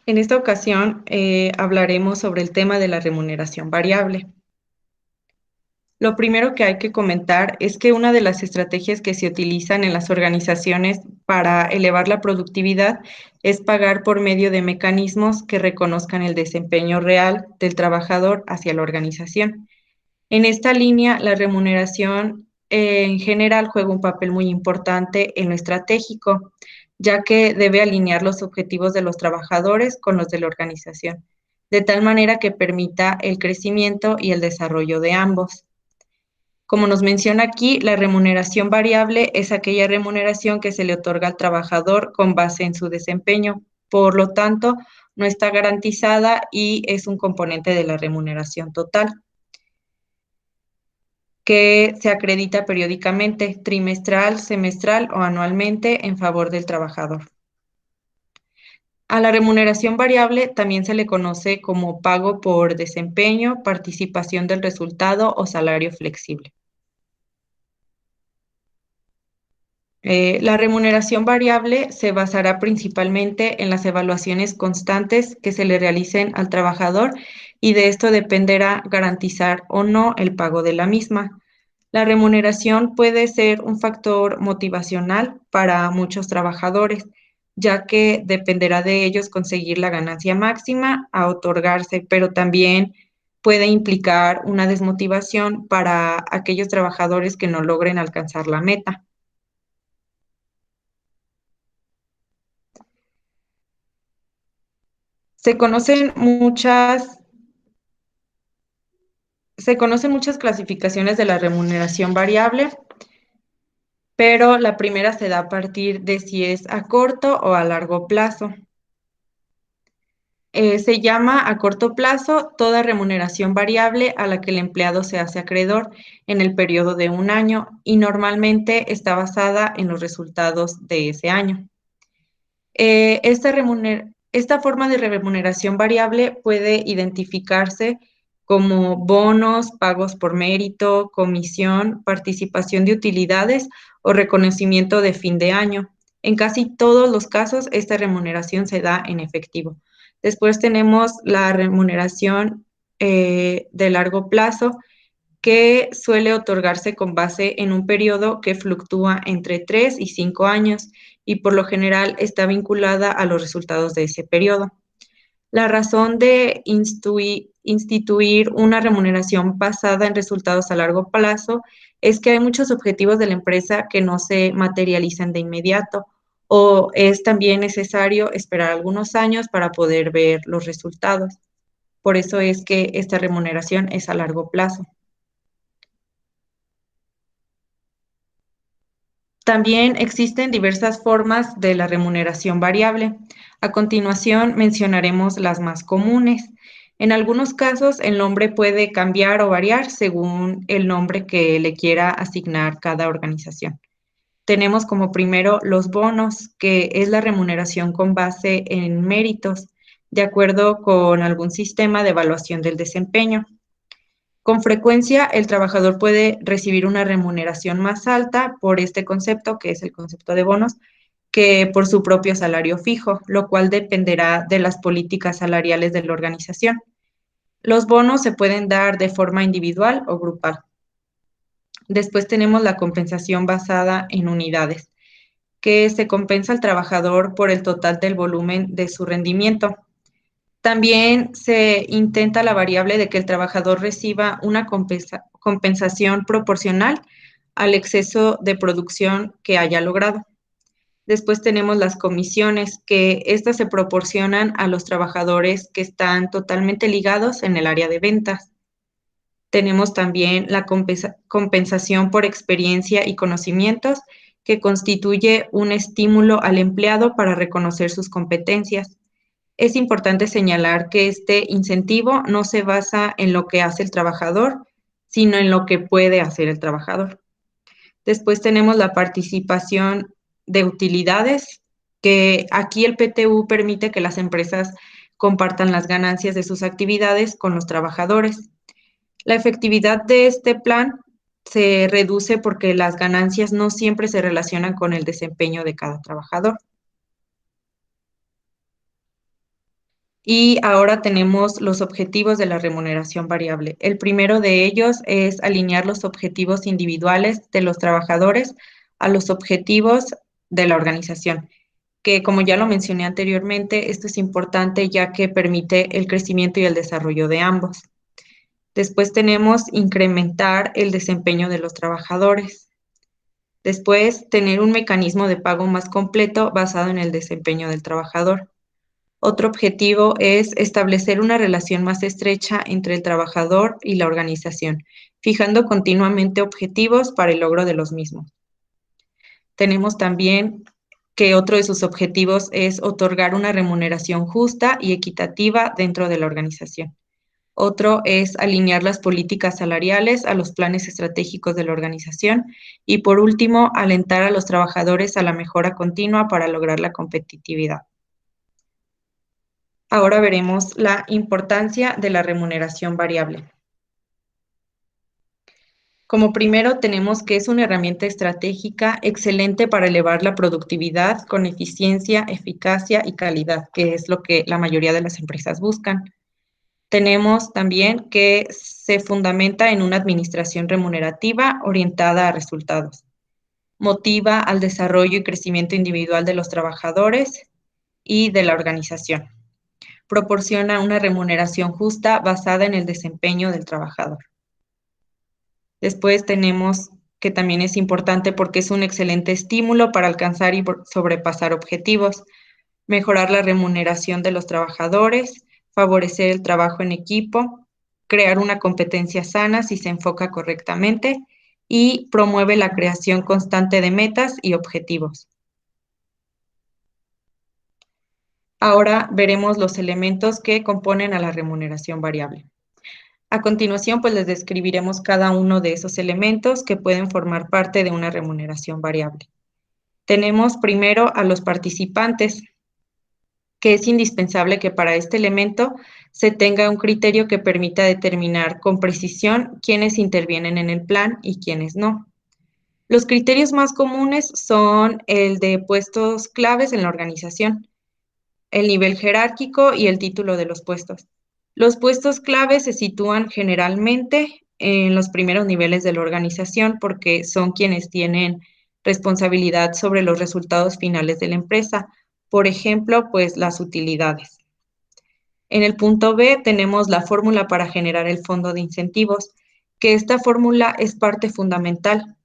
En esta ocasión hablaremos sobre el tema de la remuneración variable. Lo primero que hay que comentar es que una de las estrategias que se utilizan en las organizaciones para elevar la productividad es pagar por medio de mecanismos que reconozcan el desempeño real del trabajador hacia la organización. En esta línea, la remuneración en general juega un papel muy importante en lo estratégico, ya que debe alinear los objetivos de los trabajadores con los de la organización, de tal manera que permita el crecimiento y el desarrollo de ambos. Como nos menciona aquí, la remuneración variable es aquella remuneración que se le otorga al trabajador con base en su desempeño. Por lo tanto, no está garantizada y es un componente de la remuneración total, que se acredita periódicamente, trimestral, semestral o anualmente en favor del trabajador. A la remuneración variable también se le conoce como pago por desempeño, participación del resultado o salario flexible. La remuneración variable se basará principalmente en las evaluaciones constantes que se le realicen al trabajador y de esto dependerá garantizar o no el pago de la misma. La remuneración puede ser un factor motivacional para muchos trabajadores, ya que dependerá de ellos conseguir la ganancia máxima a otorgarse, pero también puede implicar una desmotivación para aquellos trabajadores que no logren alcanzar la meta. Se conocen muchas, se conocen muchas clasificaciones de la remuneración variable, pero la primera se da a partir de si es a corto o a largo plazo. Se llama a corto plazo toda remuneración variable a la que el empleado se hace acreedor en el periodo de un año y normalmente está basada en los resultados de ese año. Esta forma de remuneración variable puede identificarse como bonos, pagos por mérito, comisión, participación de utilidades o reconocimiento de fin de año. En casi todos los casos, esta remuneración se da en efectivo. Después tenemos la remuneración de largo plazo, que suele otorgarse con base en un periodo que fluctúa entre 3 y 5 años y por lo general está vinculada a los resultados de ese periodo. La razón de instituir una remuneración basada en resultados a largo plazo es que hay muchos objetivos de la empresa que no se materializan de inmediato o es también necesario esperar algunos años para poder ver los resultados. Por eso es que esta remuneración es a largo plazo. También existen diversas formas de la remuneración variable. A continuación mencionaremos las más comunes. En algunos casos, el nombre puede cambiar o variar según el nombre que le quiera asignar cada organización. Tenemos como primero los bonos, que es la remuneración con base en méritos, de acuerdo con algún sistema de evaluación del desempeño. Con frecuencia, el trabajador puede recibir una remuneración más alta por este concepto, que es el concepto de bonos, que por su propio salario fijo, lo cual dependerá de las políticas salariales de la organización. Los bonos se pueden dar de forma individual o grupal. Después tenemos la compensación basada en unidades, que se compensa al trabajador por el total del volumen de su rendimiento. También se intenta la variable de que el trabajador reciba una compensación proporcional al exceso de producción que haya logrado. Después tenemos las comisiones, que estas se proporcionan a los trabajadores que están totalmente ligados en el área de ventas. Tenemos también la compensación por experiencia y conocimientos, que constituye un estímulo al empleado para reconocer sus competencias. Es importante señalar que este incentivo no se basa en lo que hace el trabajador, sino en lo que puede hacer el trabajador. Después tenemos la participación de utilidades, que aquí el PTU permite que las empresas compartan las ganancias de sus actividades con los trabajadores. La efectividad de este plan se reduce porque las ganancias no siempre se relacionan con el desempeño de cada trabajador. Y ahora tenemos los objetivos de la remuneración variable. El primero de ellos es alinear los objetivos individuales de los trabajadores a los objetivos de la organización, que como ya lo mencioné anteriormente, esto es importante ya que permite el crecimiento y el desarrollo de ambos. Después tenemos incrementar el desempeño de los trabajadores. Después, tener un mecanismo de pago más completo basado en el desempeño del trabajador. Otro objetivo es establecer una relación más estrecha entre el trabajador y la organización, fijando continuamente objetivos para el logro de los mismos. Tenemos también que otro de sus objetivos es otorgar una remuneración justa y equitativa dentro de la organización. Otro es alinear las políticas salariales a los planes estratégicos de la organización. Y por último, alentar a los trabajadores a la mejora continua para lograr la competitividad. Ahora veremos la importancia de la remuneración variable. Como primero, tenemos que es una herramienta estratégica excelente para elevar la productividad con eficiencia, eficacia y calidad, que es lo que la mayoría de las empresas buscan. Tenemos también que se fundamenta en una administración remunerativa orientada a resultados. Motiva al desarrollo y crecimiento individual de los trabajadores y de la organización. Proporciona una remuneración justa basada en el desempeño del trabajador. Después tenemos que también es importante porque es un excelente estímulo para alcanzar y sobrepasar objetivos, mejorar la remuneración de los trabajadores, favorecer el trabajo en equipo, crear una competencia sana si se enfoca correctamente y promueve la creación constante de metas y objetivos. Ahora veremos los elementos que componen a la remuneración variable. A continuación, pues les describiremos cada uno de esos elementos que pueden formar parte de una remuneración variable. Tenemos primero a los participantes, que es indispensable que para este elemento se tenga un criterio que permita determinar con precisión quiénes intervienen en el plan y quiénes no. Los criterios más comunes son el de puestos claves en la organización, el nivel jerárquico y el título de los puestos. Los puestos clave se sitúan generalmente en los primeros niveles de la organización porque son quienes tienen responsabilidad sobre los resultados finales de la empresa. Por ejemplo, pues las utilidades. En el punto B tenemos la fórmula para generar el fondo de incentivos, que esta fórmula es parte fundamental,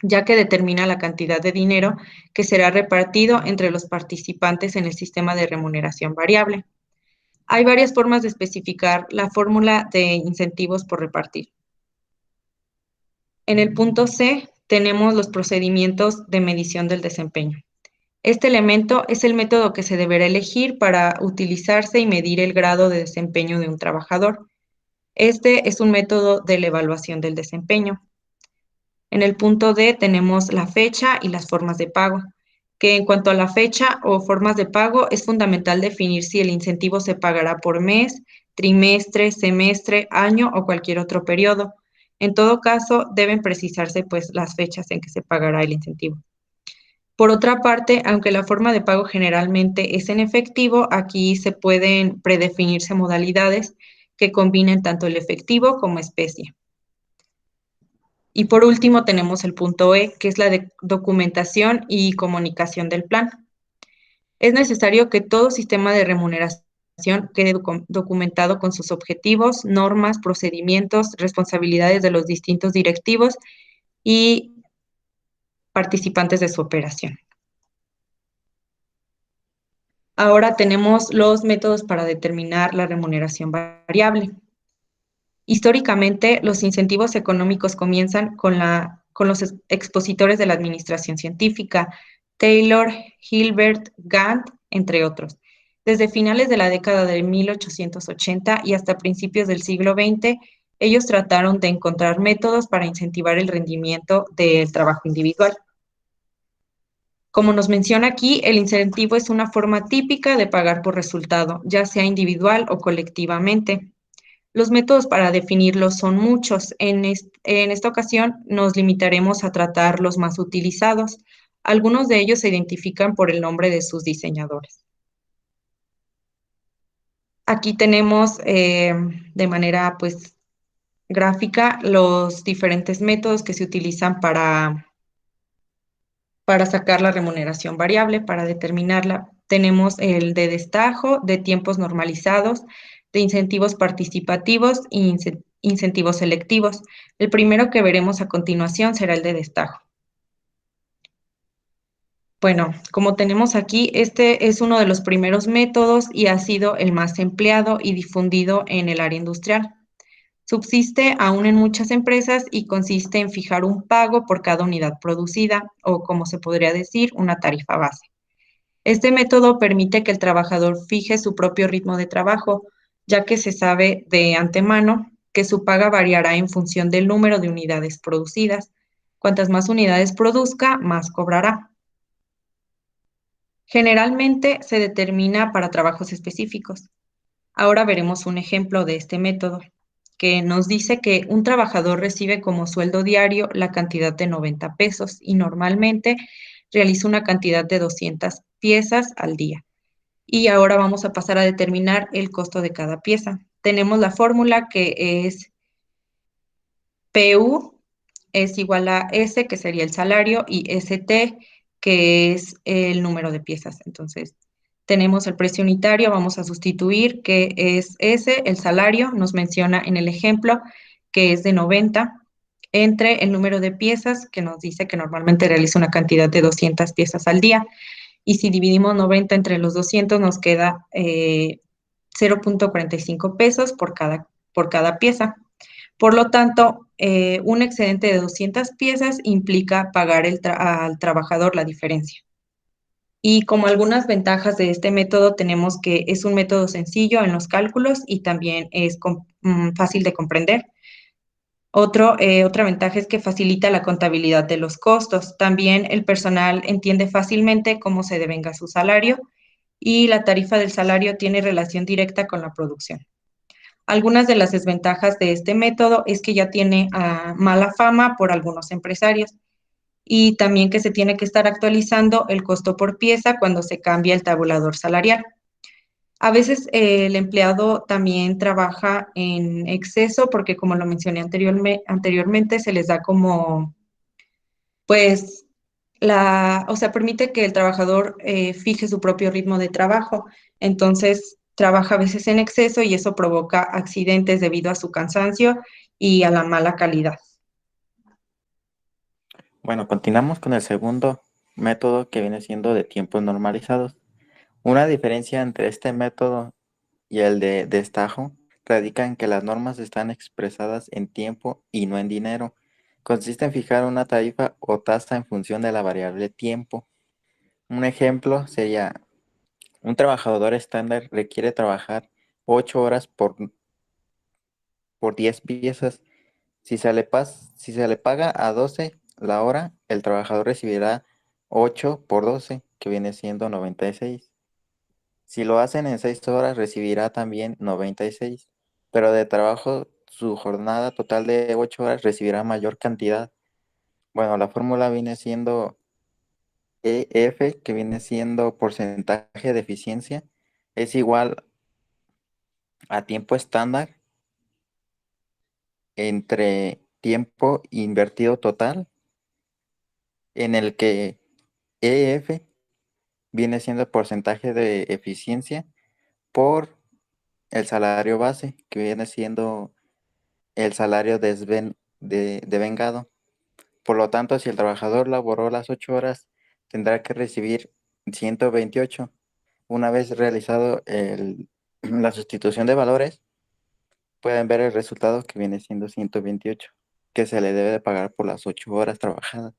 ya que determina la cantidad de dinero que será repartido entre los participantes en el sistema de remuneración variable. Hay varias formas de especificar la fórmula de incentivos por repartir. En el punto C tenemos los procedimientos de medición del desempeño. Este elemento es el método que se deberá elegir para utilizarse y medir el grado de desempeño de un trabajador. Este es un método de la evaluación del desempeño. En el punto D tenemos la fecha y las formas de pago, que en cuanto a la fecha o formas de pago es fundamental definir si el incentivo se pagará por mes, trimestre, semestre, año o cualquier otro periodo. En todo caso, deben precisarse pues las fechas en que se pagará el incentivo. Por otra parte, aunque la forma de pago generalmente es en efectivo, aquí se pueden predefinirse modalidades que combinen tanto el efectivo como especie. Y por último tenemos el punto E, que es la de documentación y comunicación del plan. Es necesario que todo sistema de remuneración quede documentado con sus objetivos, normas, procedimientos, responsabilidades de los distintos directivos y participantes de su operación. Ahora tenemos los métodos para determinar la remuneración variable. Históricamente, los incentivos económicos comienzan con los expositores de la administración científica, Taylor, Hilbert, Gantt, entre otros. Desde finales de la década de 1880 y hasta principios del siglo XX, ellos trataron de encontrar métodos para incentivar el rendimiento del trabajo individual. Como nos menciona aquí, el incentivo es una forma típica de pagar por resultado, ya sea individual o colectivamente. Los métodos para definirlo son muchos. En esta ocasión nos limitaremos a tratar los más utilizados. Algunos de ellos se identifican por el nombre de sus diseñadores. Aquí tenemos de manera pues gráfica los diferentes métodos que se utilizan para sacar la remuneración variable, para determinarla. Tenemos el de destajo, de tiempos normalizados, de incentivos participativos e incentivos selectivos. El primero que veremos a continuación será el de destajo. Bueno, como tenemos aquí, este es uno de los primeros métodos y ha sido el más empleado y difundido en el área industrial. Subsiste aún en muchas empresas y consiste en fijar un pago por cada unidad producida o, como se podría decir, una tarifa base. Este método permite que el trabajador fije su propio ritmo de trabajo, ya que se sabe de antemano que su paga variará en función del número de unidades producidas. Cuantas más unidades produzca, más cobrará. Generalmente se determina para trabajos específicos. Ahora veremos un ejemplo de este método, que nos dice que un trabajador recibe como sueldo diario la cantidad de 90 pesos y normalmente realiza una cantidad de 200 piezas al día. Y ahora vamos a pasar a determinar el costo de cada pieza. Tenemos la fórmula que es PU es igual a S, que sería el salario, y ST, que es el número de piezas. Entonces, tenemos el precio unitario, vamos a sustituir que es S, el salario, nos menciona en el ejemplo que es de 90, entre el número de piezas, que nos dice que normalmente realiza una cantidad de 200 piezas al día. Y si dividimos 90 entre los 200, nos queda 0.45 pesos por cada pieza. Por lo tanto, un excedente de 200 piezas implica pagar al trabajador la diferencia. Y como algunas ventajas de este método, tenemos que es un método sencillo en los cálculos y también es fácil de comprender. Otra ventaja es que facilita la contabilidad de los costos. También el personal entiende fácilmente cómo se devenga su salario y la tarifa del salario tiene relación directa con la producción. Algunas de las desventajas de este método es que ya tiene mala fama por algunos empresarios y también que se tiene que estar actualizando el costo por pieza cuando se cambia el tabulador salarial. A veces el empleado también trabaja en exceso porque, como lo mencioné anteriormente, se les da como, pues, o sea, permite que el trabajador fije su propio ritmo de trabajo. Entonces, trabaja a veces en exceso y eso provoca accidentes debido a su cansancio y a la mala calidad. Bueno, continuamos con el segundo método que viene siendo de tiempos normalizados. Una diferencia entre este método y el de destajo radica en que las normas están expresadas en tiempo y no en dinero. Consiste en fijar una tarifa o tasa en función de la variable tiempo. Un ejemplo sería, un trabajador estándar requiere trabajar 8 horas por 10 piezas. Si se le paga a 12 la hora, el trabajador recibirá 8 por 12, que viene siendo 96. Si lo hacen en 6 horas, recibirá también 96. Pero de trabajo, su jornada total de 8 horas recibirá mayor cantidad. Bueno, la fórmula viene siendo EF, que viene siendo porcentaje de eficiencia, es igual a tiempo estándar entre tiempo invertido total, en el que EF viene siendo el porcentaje de eficiencia por el salario base, que viene siendo el salario devengado. Por lo tanto, si el trabajador laboró las 8 horas, tendrá que recibir 128. Una vez realizado la sustitución de valores, pueden ver el resultado que viene siendo 128, que se le debe de pagar por las 8 horas trabajadas.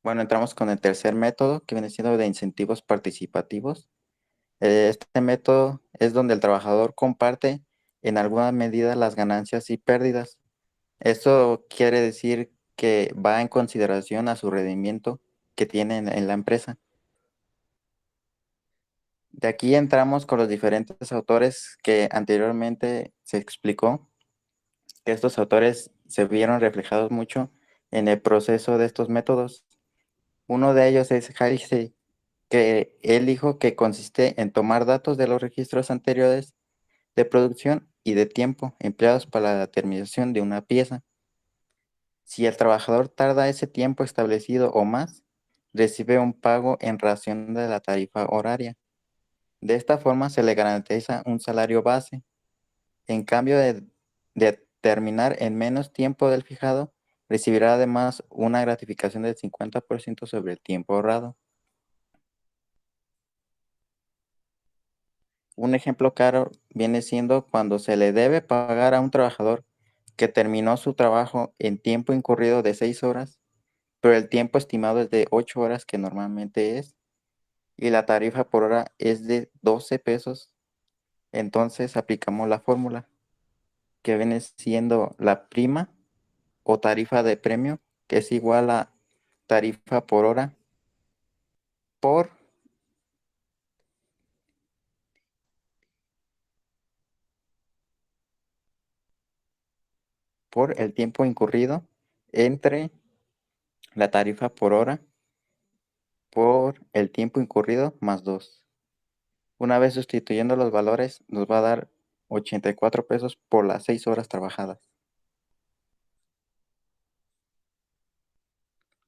Bueno, entramos con el tercer método, que viene siendo de incentivos participativos. Este método es donde el trabajador comparte en alguna medida las ganancias y pérdidas. Esto quiere decir que va en consideración a su rendimiento que tiene en la empresa. De aquí entramos con los diferentes autores que anteriormente se explicó, que estos autores se vieron reflejados mucho en el proceso de estos métodos. Uno de ellos es Halsey, que él dijo que consiste en tomar datos de los registros anteriores de producción y de tiempo empleados para la determinación de una pieza. Si el trabajador tarda ese tiempo establecido o más, recibe un pago en razón de la tarifa horaria. De esta forma se le garantiza un salario base. En cambio de terminar en menos tiempo del fijado, recibirá además una gratificación del 50% sobre el tiempo ahorrado. Un ejemplo claro viene siendo cuando se le debe pagar a un trabajador que terminó su trabajo en tiempo incurrido de 6 horas, pero el tiempo estimado es de 8 horas que normalmente es, y la tarifa por hora es de 12 pesos. Entonces aplicamos la fórmula que viene siendo la prima o tarifa de premio, que es igual a tarifa por hora por, por el tiempo incurrido entre la tarifa por hora por el tiempo incurrido más 2. Una vez sustituyendo los valores, nos va a dar 84 pesos por las 6 horas trabajadas.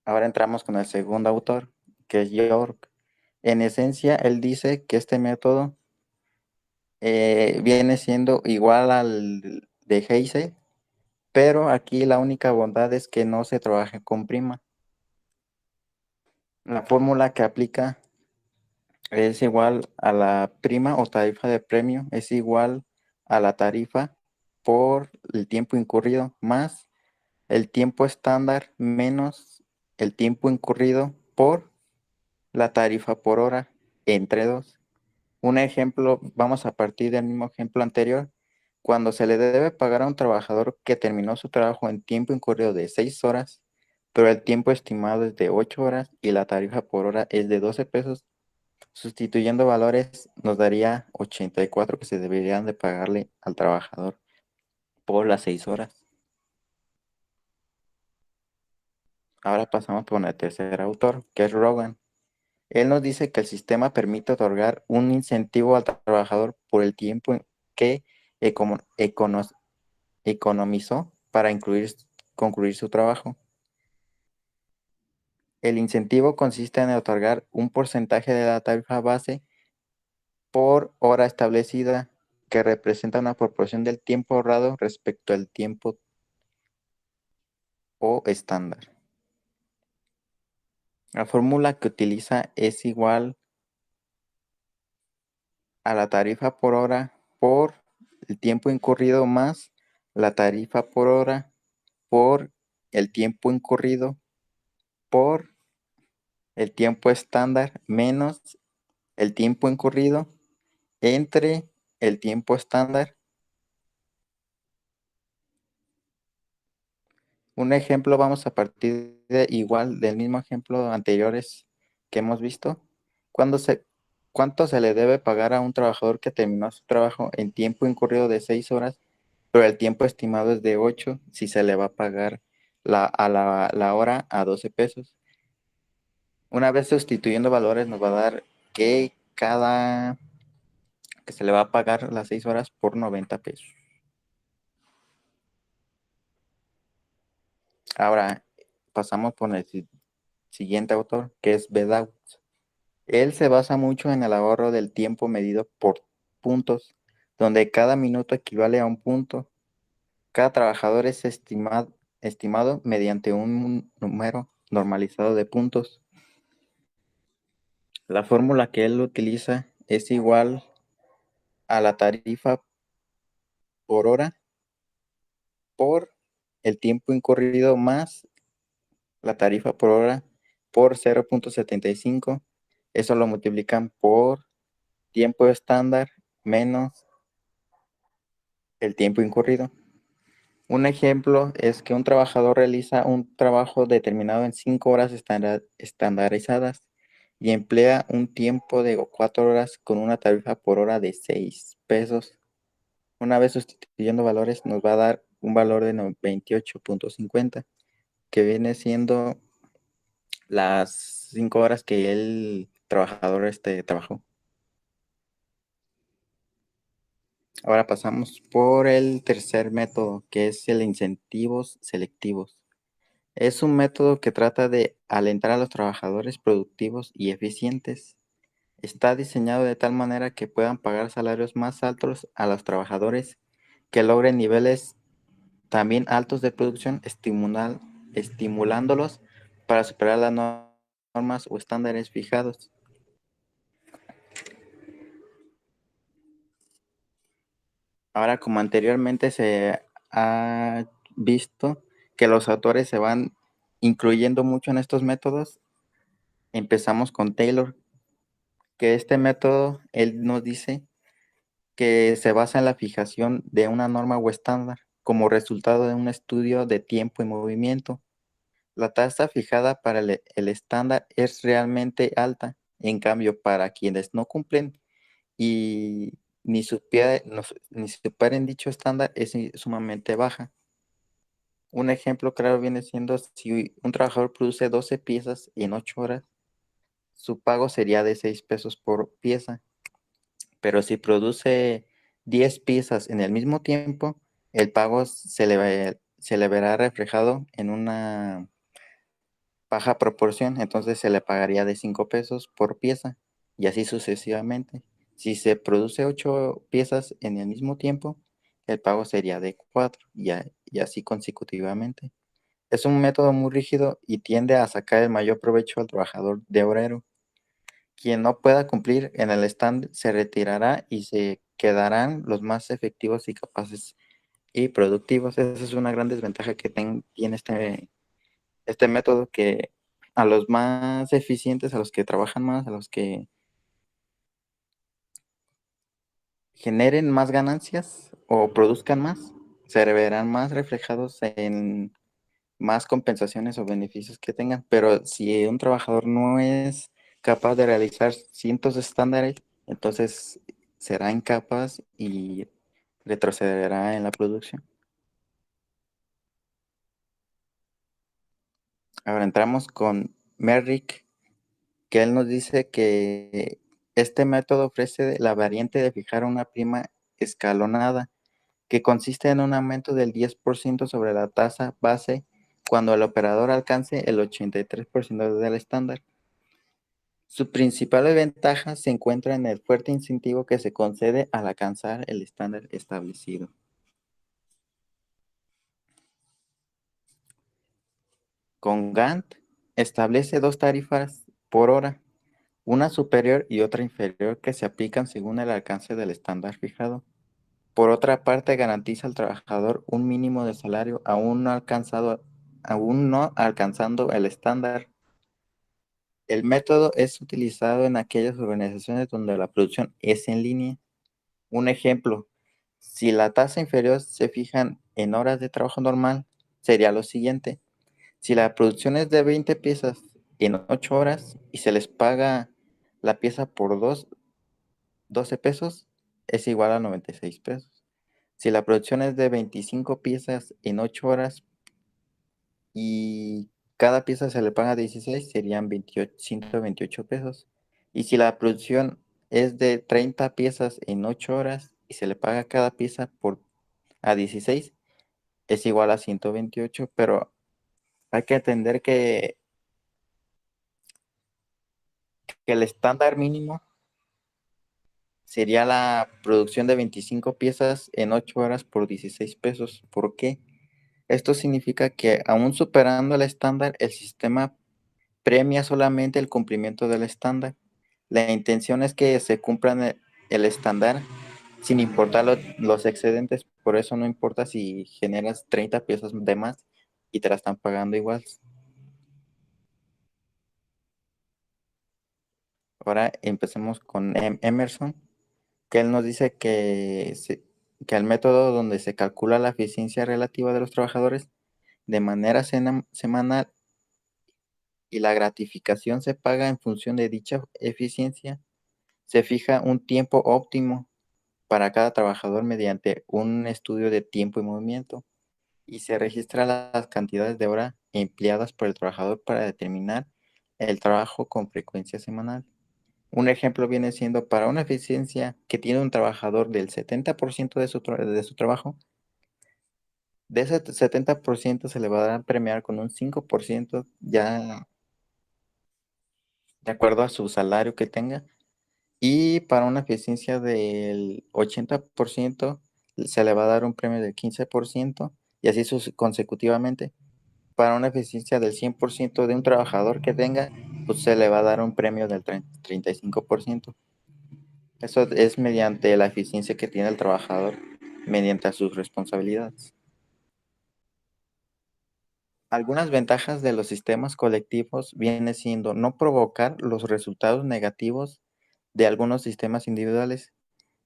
Ahora entramos con el segundo autor, que es York. En esencia, él dice que este método viene siendo igual al de Heise, pero aquí la única bondad es que no se trabaja con prima. La fórmula que aplica es igual a la prima o tarifa de premio, es igual a la tarifa por el tiempo incurrido más el tiempo estándar menos el tiempo incurrido por la tarifa por hora entre dos. Un ejemplo, vamos a partir del mismo ejemplo anterior. Cuando se le debe pagar a un trabajador que terminó su trabajo en tiempo incurrido de 6 horas, pero el tiempo estimado es de 8 horas y la tarifa por hora es de 12 pesos, sustituyendo valores nos daría 84 que se deberían de pagarle al trabajador por las 6 horas. Ahora pasamos por el tercer autor, que es Rogan. Él nos dice que el sistema permite otorgar un incentivo al trabajador por el tiempo que economizó para concluir su trabajo. El incentivo consiste en otorgar un porcentaje de la tarifa base por hora establecida que representa una proporción del tiempo ahorrado respecto al tiempo o estándar. La fórmula que utiliza es igual a la tarifa por hora por el tiempo incurrido más la tarifa por hora por el tiempo incurrido por el tiempo estándar menos el tiempo incurrido entre el tiempo estándar. Un ejemplo, vamos a partir de igual del mismo ejemplo anteriores que hemos visto. ¿Cuánto se le debe pagar a un trabajador que terminó su trabajo en tiempo incurrido de 6 horas, pero el tiempo estimado es de 8 si se le va a pagar la hora a 12 pesos? Una vez sustituyendo valores nos va a dar que que se le va a pagar las 6 horas por 90 pesos. Ahora pasamos por el siguiente autor, que es Bedout. Él se basa mucho en el ahorro del tiempo medido por puntos, donde cada minuto equivale a un punto. Cada trabajador es estimado mediante un número normalizado de puntos. La fórmula que él utiliza es igual a la tarifa por hora por el tiempo incurrido más la tarifa por hora por 0.75. Eso lo multiplican por tiempo estándar menos el tiempo incurrido. Un ejemplo es que un trabajador realiza un trabajo determinado en 5 horas estandarizadas y emplea un tiempo de 4 horas con una tarifa por hora de 6 pesos. Una vez sustituyendo valores nos va a dar un valor de 28.50, que viene siendo las 5 horas que él trabajador trabajó. Ahora pasamos por el tercer método, que es el incentivos selectivos. Es un método que trata de alentar a los trabajadores productivos y eficientes. Está diseñado de tal manera que puedan pagar salarios más altos a los trabajadores que logren niveles también altos de producción, estimulándolos para superar las normas o estándares fijados. Ahora, como anteriormente se ha visto que los autores se van incluyendo mucho en estos métodos, empezamos con Taylor, que este método, él nos dice que se basa en la fijación de una norma o estándar como resultado de un estudio de tiempo y movimiento. La tasa fijada para el estándar es realmente alta, en cambio, para quienes no cumplen y ni superen dicho estándar es sumamente baja. Un ejemplo claro viene siendo si un trabajador produce 12 piezas en 8 horas, su pago sería de 6 pesos por pieza. Pero si produce 10 piezas en el mismo tiempo, el pago se le verá reflejado en una baja proporción, entonces se le pagaría de 5 pesos por pieza y así sucesivamente. Si se produce 8 piezas en el mismo tiempo, el pago sería de 4 y así consecutivamente. Es un método muy rígido y tiende a sacar el mayor provecho al trabajador de obrero. Quien no pueda cumplir en el stand se retirará y se quedarán los más efectivos y capaces y productivos. Esa es una gran desventaja que tiene este método, que a los más eficientes, a los que trabajan más, a los que generen más ganancias o produzcan más, se verán más reflejados en más compensaciones o beneficios que tengan. Pero si un trabajador no es capaz de realizar cientos de estándares, entonces será incapaz y retrocederá en la producción. Ahora entramos con Merrick, que él nos dice que este método ofrece la variante de fijar una prima escalonada, que consiste en un aumento del 10% sobre la tasa base cuando el operador alcance el 83% del estándar. Su principal ventaja se encuentra en el fuerte incentivo que se concede al alcanzar el estándar establecido. Con Gantt establece dos tarifas por hora, una superior y otra inferior, que se aplican según el alcance del estándar fijado. Por otra parte, garantiza al trabajador un mínimo de salario aún no alcanzando el estándar. El método es utilizado en aquellas organizaciones donde la producción es en línea. Un ejemplo, si la tasa inferior se fijan en horas de trabajo normal, sería lo siguiente. Si la producción es de 20 piezas en 8 horas y se les paga la pieza por 12 pesos, es igual a 96 pesos. Si la producción es de 25 piezas en 8 horas y cada pieza se le paga 16, serían 128 pesos. Y si la producción es de 30 piezas en 8 horas y se le paga cada pieza a 16, es igual a 128, pero hay que entender que el estándar mínimo sería la producción de 25 piezas en 8 horas por 16 pesos. ¿Por qué? Esto significa que aún superando el estándar, el sistema premia solamente el cumplimiento del estándar. La intención es que se cumplan el estándar sin importar los excedentes. Por eso no importa si generas 30 piezas de más y te la están pagando igual. Ahora empecemos con Emerson, que él nos dice que el método donde se calcula la eficiencia relativa de los trabajadores de manera semanal y la gratificación se paga en función de dicha eficiencia, se fija un tiempo óptimo para cada trabajador mediante un estudio de tiempo y movimiento y se registra las cantidades de horas empleadas por el trabajador para determinar el trabajo con frecuencia semanal. Un ejemplo viene siendo para una eficiencia que tiene un trabajador del 70% de su trabajo, de ese 70% se le va a premiar con un 5% ya de acuerdo a su salario que tenga. Y para una eficiencia del 80% se le va a dar un premio del 15% y así consecutivamente. Para una eficiencia del 100% de un trabajador que tenga, pues se le va a dar un premio del 35%. Eso es mediante la eficiencia que tiene el trabajador, mediante sus responsabilidades. Algunas ventajas de los sistemas colectivos viene siendo no provocar los resultados negativos de algunos sistemas individuales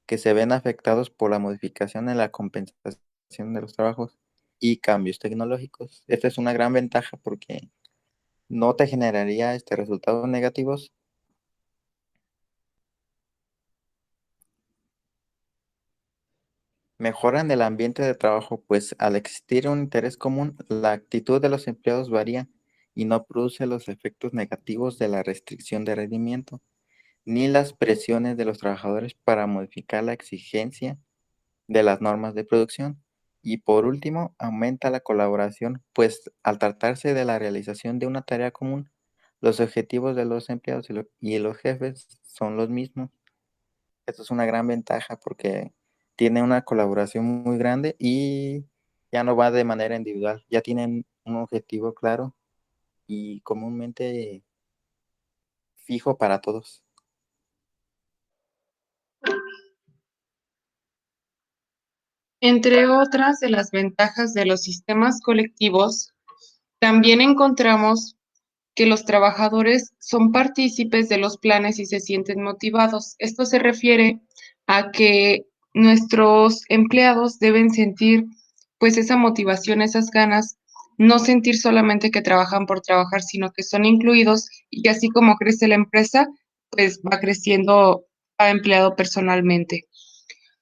que se ven afectados por la modificación en la compensación de los trabajos y cambios tecnológicos. Esta es una gran ventaja porque no te generaría resultados negativos. Mejoran el ambiente de trabajo, pues al existir un interés común, la actitud de los empleados varía y no produce los efectos negativos de la restricción de rendimiento, ni las presiones de los trabajadores para modificar la exigencia de las normas de producción. Y por último, aumenta la colaboración, pues al tratarse de la realización de una tarea común, los objetivos de los empleados y los jefes son los mismos. Esto es una gran ventaja porque tiene una colaboración muy grande y ya no va de manera individual, ya tienen un objetivo claro y comúnmente fijo para todos. Entre otras de las ventajas de los sistemas colectivos, también encontramos que los trabajadores son partícipes de los planes y se sienten motivados. Esto se refiere a que nuestros empleados deben sentir pues esa motivación, esas ganas, no sentir solamente que trabajan por trabajar, sino que son incluidos y que así como crece la empresa, pues va creciendo a empleado personalmente.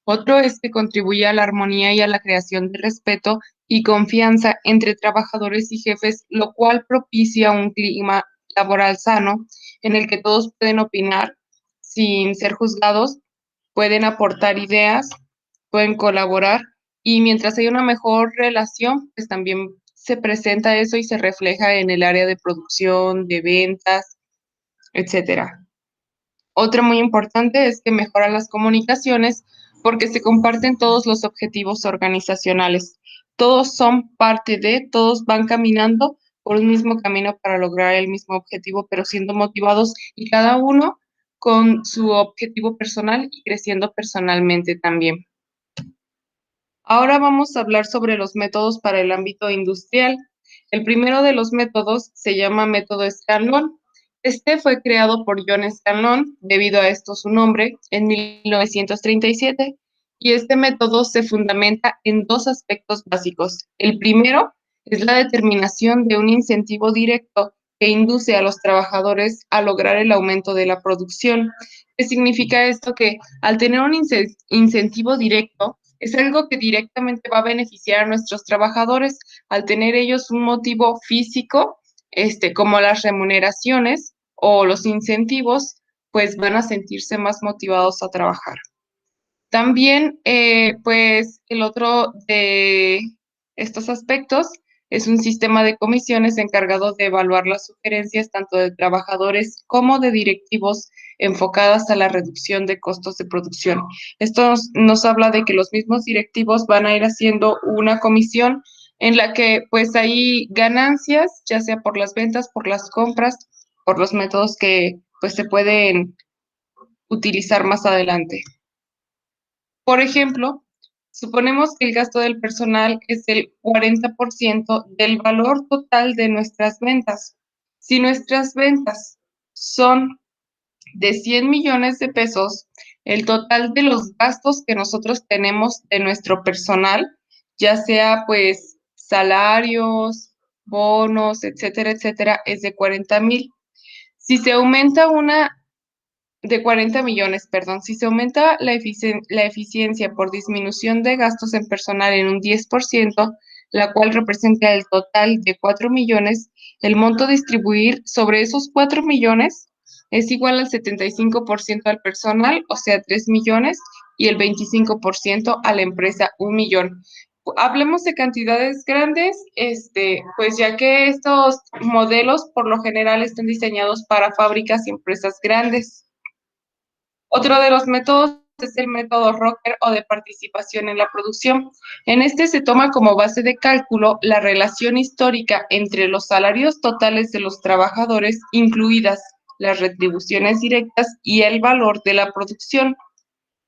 Otro es que contribuye a la armonía y a la creación de respeto y confianza entre trabajadores y jefes, lo cual propicia un clima laboral sano en el que todos pueden opinar sin ser juzgados, pueden aportar ideas, pueden colaborar y mientras hay una mejor relación, pues también se presenta eso y se refleja en el área de producción, de ventas, etcétera. Otra muy importante es que mejora las comunicaciones porque se comparten todos los objetivos organizacionales. Todos son parte de, todos van caminando por un mismo camino para lograr el mismo objetivo, pero siendo motivados y cada uno con su objetivo personal y creciendo personalmente también. Ahora vamos a hablar sobre los métodos para el ámbito industrial. El primero de los métodos se llama método Scanlon. Este fue creado por John Scanlon, debido a esto su nombre, en 1937, y este método se fundamenta en dos aspectos básicos. El primero es la determinación de un incentivo directo que induce a los trabajadores a lograr el aumento de la producción. ¿Qué significa esto? Que al tener un incentivo directo, es algo que directamente va a beneficiar a nuestros trabajadores al tener ellos un motivo físico, como las remuneraciones o los incentivos, pues van a sentirse más motivados a trabajar. También, pues, el otro de estos aspectos es un sistema de comisiones encargado de evaluar las sugerencias tanto de trabajadores como de directivos enfocadas a la reducción de costos de producción. Esto nos habla de que los mismos directivos van a ir haciendo una comisión en la que pues hay ganancias, ya sea por las ventas, por las compras, por los métodos que pues se pueden utilizar más adelante. Por ejemplo, suponemos que el gasto del personal es el 40% del valor total de nuestras ventas. Si nuestras ventas son de 100 millones de pesos, el total de los gastos que nosotros tenemos de nuestro personal, ya sea pues salarios, bonos, etcétera, etcétera, es de 40,000. Si se aumenta una de 40 millones, perdón, si se aumenta la eficiencia por disminución de gastos en personal en un 10%, la cual representa el total de 4 millones, el monto a distribuir sobre esos 4 millones es igual al 75% al personal, o sea, 3 millones, y el 25% a la empresa, 1 millón. Hablemos de cantidades grandes, pues ya que estos modelos por lo general están diseñados para fábricas y empresas grandes. Otro de los métodos es el método Rocker o de participación en la producción. En este se toma como base de cálculo la relación histórica entre los salarios totales de los trabajadores, incluidas las retribuciones directas y el valor de la producción.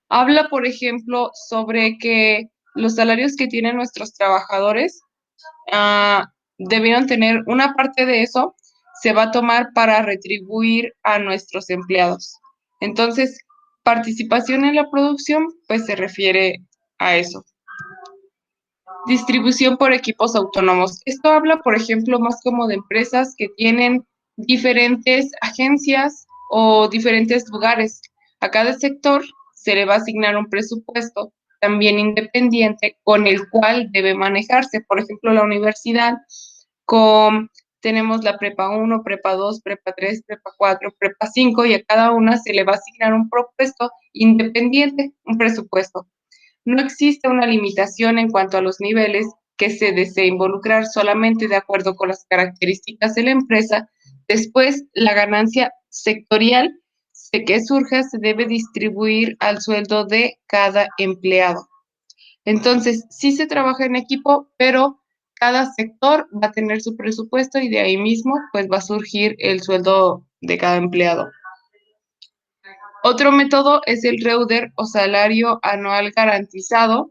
Habla, por ejemplo, sobre que los salarios que tienen nuestros trabajadores debieron tener una parte de eso, se va a tomar para retribuir a nuestros empleados. Entonces, participación en la producción, pues se refiere a eso. Distribución por equipos autónomos. Esto habla, por ejemplo, más como de empresas que tienen diferentes agencias o diferentes lugares. A cada sector se le va a asignar un presupuesto también independiente con el cual debe manejarse. Por ejemplo, la universidad, tenemos la prepa 1, prepa 2, prepa 3, prepa 4, prepa 5 y a cada una se le va a asignar un propuesto independiente, un presupuesto. No existe una limitación en cuanto a los niveles que se desee involucrar solamente de acuerdo con las características de la empresa. Después, la ganancia sectorial que surja se debe distribuir al sueldo de cada empleado. Entonces, sí se trabaja en equipo, pero cada sector va a tener su presupuesto y de ahí mismo pues va a surgir el sueldo de cada empleado. Otro método es el REUDER o salario anual garantizado,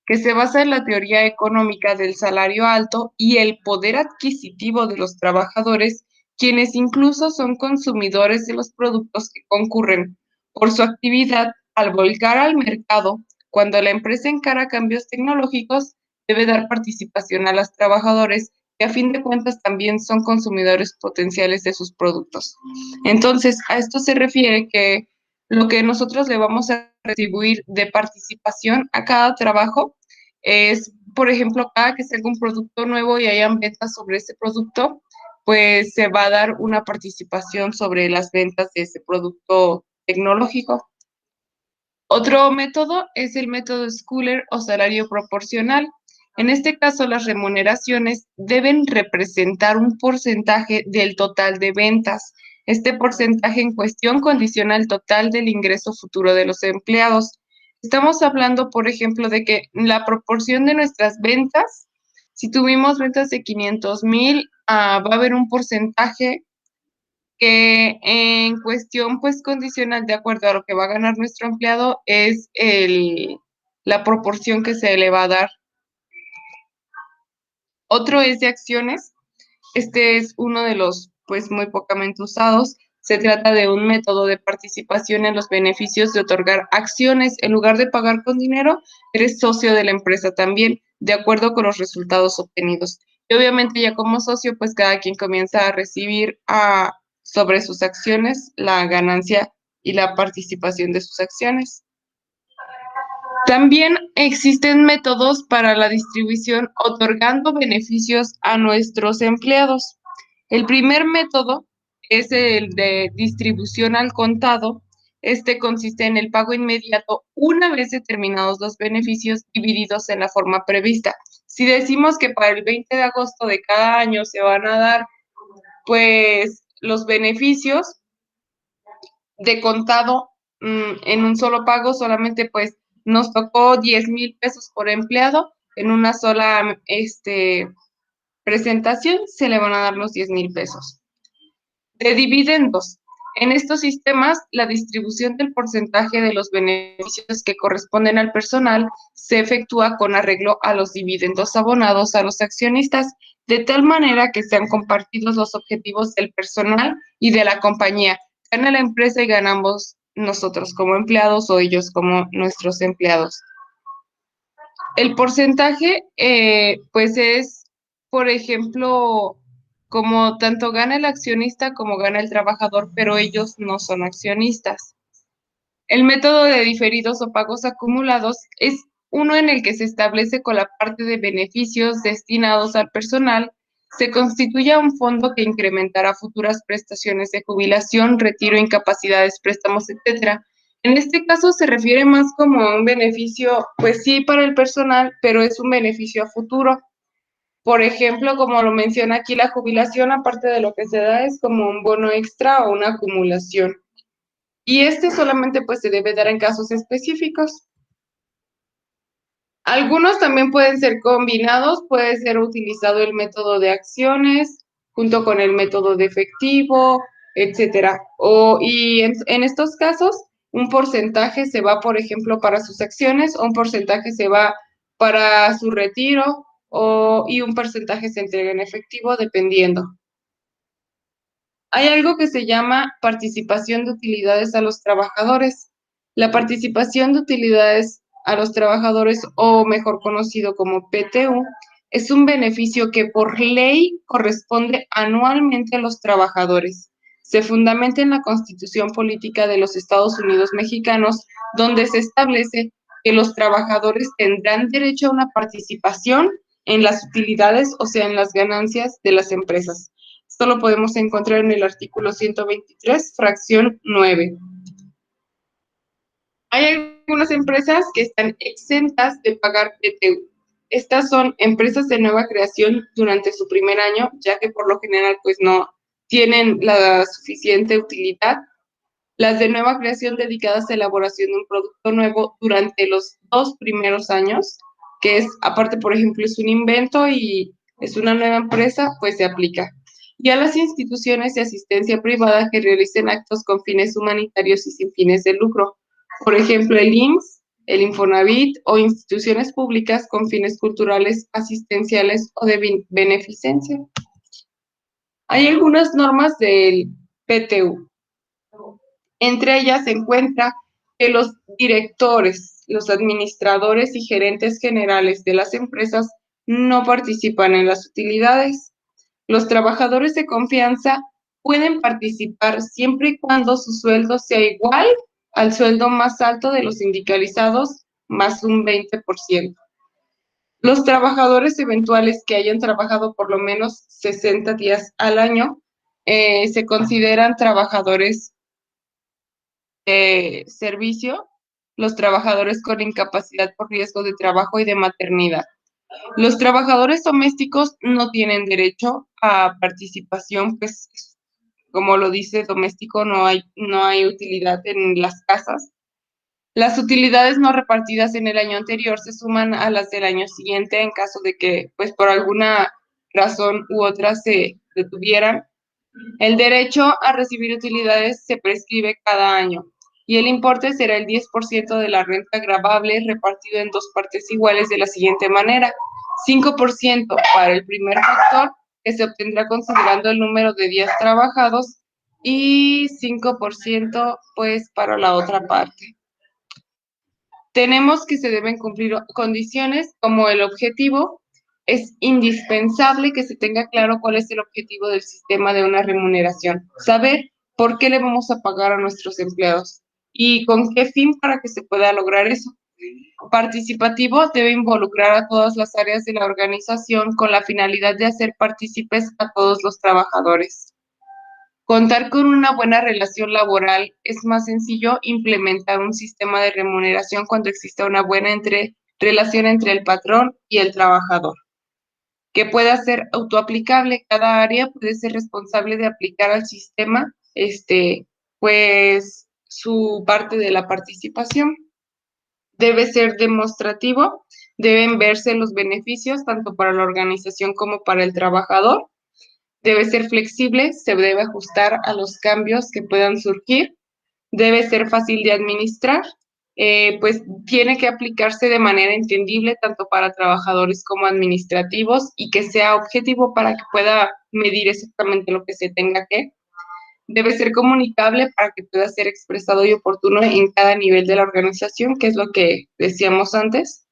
que se basa en la teoría económica del salario alto y el poder adquisitivo de los trabajadores, quienes incluso son consumidores de los productos que concurren. Por su actividad, al volcar al mercado, cuando la empresa encara cambios tecnológicos, debe dar participación a los trabajadores, que a fin de cuentas también son consumidores potenciales de sus productos. Entonces, a esto se refiere que lo que nosotros le vamos a retribuir de participación a cada trabajo es, por ejemplo, cada que salga un producto nuevo y hayan ventas sobre ese producto, pues se va a dar una participación sobre las ventas de ese producto tecnológico. Otro método es el método Schuler o salario proporcional. En este caso, las remuneraciones deben representar un porcentaje del total de ventas. Este porcentaje en cuestión condiciona el total del ingreso futuro de los empleados. Estamos hablando, por ejemplo, de que la proporción de nuestras ventas, si tuvimos ventas de 500,000, va a haber un porcentaje que en cuestión, pues, condicional, de acuerdo a lo que va a ganar nuestro empleado, es la proporción que se le va a dar. Otro es de acciones. Este es uno de los, pues, muy pocamente usados. Se trata de un método de participación en los beneficios de otorgar acciones. En lugar de pagar con dinero, eres socio de la empresa también, de acuerdo con los resultados obtenidos. Y obviamente ya como socio, pues cada quien comienza a recibir sobre sus acciones la ganancia y la participación de sus acciones. También existen métodos para la distribución otorgando beneficios a nuestros empleados. El primer método es el de distribución al contado. Este consiste en el pago inmediato una vez determinados los beneficios divididos en la forma prevista. Si decimos que para el 20 de agosto de cada año se van a dar, pues, los beneficios de contado en un solo pago, solamente pues nos tocó 10,000 pesos por empleado, en una sola presentación se le van a dar los 10,000 pesos. De dividendos. En estos sistemas, la distribución del porcentaje de los beneficios que corresponden al personal se efectúa con arreglo a los dividendos abonados a los accionistas, de tal manera que sean compartidos los objetivos del personal y de la compañía. Gana la empresa y ganamos nosotros como empleados o ellos como nuestros empleados. El porcentaje, pues es, por ejemplo, como tanto gana el accionista como gana el trabajador, pero ellos no son accionistas. El método de diferidos o pagos acumulados es uno en el que se establece con la parte de beneficios destinados al personal, se constituya un fondo que incrementará futuras prestaciones de jubilación, retiro, incapacidades, préstamos, etcétera. En este caso se refiere más como a un beneficio, pues sí, para el personal, pero es un beneficio a futuro. Por ejemplo, como lo menciona aquí, la jubilación, aparte de lo que se da, es como un bono extra o una acumulación. Y este solamente pues se debe dar en casos específicos. Algunos también pueden ser combinados, puede ser utilizado el método de acciones junto con el método de efectivo, etcétera. Y en estos casos, un porcentaje se va, por ejemplo, para sus acciones, o un porcentaje se va para su retiro, y un porcentaje se entrega en efectivo, dependiendo. Hay algo que se llama participación de utilidades a los trabajadores. La participación de utilidades a los trabajadores, o mejor conocido como PTU, es un beneficio que por ley corresponde anualmente a los trabajadores. Se fundamenta en la Constitución Política de los Estados Unidos Mexicanos, donde se establece que los trabajadores tendrán derecho a una participación en las utilidades, o sea, en las ganancias de las empresas. Esto lo podemos encontrar en el artículo 123, fracción 9. Hay algunas empresas que están exentas de pagar PTU. Estas son empresas de nueva creación durante su primer año, ya que por lo general pues no tienen la suficiente utilidad. Las de nueva creación dedicadas a elaboración de un producto nuevo durante los 2 primeros años, que es, aparte, por ejemplo, es un invento y es una nueva empresa, pues se aplica. Y a las instituciones de asistencia privada que realicen actos con fines humanitarios y sin fines de lucro. Por ejemplo, el IMSS, el Infonavit o instituciones públicas con fines culturales, asistenciales o de beneficencia. Hay algunas normas del PTU. Entre ellas se encuentra que los directores, los administradores y gerentes generales de las empresas no participan en las utilidades. Los trabajadores de confianza pueden participar siempre y cuando su sueldo sea igual al sueldo más alto de los sindicalizados, más un 20%. Los trabajadores eventuales que hayan trabajado por lo menos 60 días al año se consideran trabajadores servicio, los trabajadores con incapacidad por riesgo de trabajo y de maternidad. Los trabajadores domésticos no tienen derecho a participación, pues como lo dice doméstico, no hay utilidad en las casas. Las utilidades no repartidas en el año anterior se suman a las del año siguiente en caso de que, pues por alguna razón u otra se detuvieran. El derecho a recibir utilidades se prescribe cada año y el importe será el 10% de la renta gravable repartido en 2 partes iguales de la siguiente manera: 5% para el primer factor, que se obtendrá considerando el número de días trabajados, y 5% pues para la otra parte. Tenemos que se deben cumplir condiciones como el objetivo. Es indispensable que se tenga claro cuál es el objetivo del sistema de una remuneración, saber por qué le vamos a pagar a nuestros empleados y con qué fin para que se pueda lograr eso. Participativo debe involucrar a todas las áreas de la organización con la finalidad de hacer partícipes a todos los trabajadores. Contar con una buena relación laboral. Es más sencillo implementar un sistema de remuneración cuando exista una buena relación entre el patrón y el trabajador, que pueda ser autoaplicable. Cada área puede ser responsable de aplicar al sistema, pues, su parte de la participación. Debe ser demostrativo, deben verse los beneficios tanto para la organización como para el trabajador. Debe ser flexible, se debe ajustar a los cambios que puedan surgir. Debe ser fácil de administrar, pues tiene que aplicarse de manera entendible tanto para trabajadores como administrativos y que sea objetivo para que pueda medir exactamente lo que se tenga que. Debe ser comunicable para que pueda ser expresado y oportuno en cada nivel de la organización, que es lo que decíamos antes.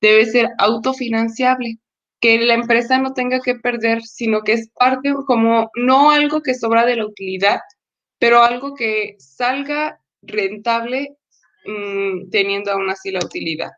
Debe ser autofinanciable, que la empresa no tenga que perder, sino que es parte, como no algo que sobra de la utilidad, pero algo que salga rentable teniendo aún así la utilidad.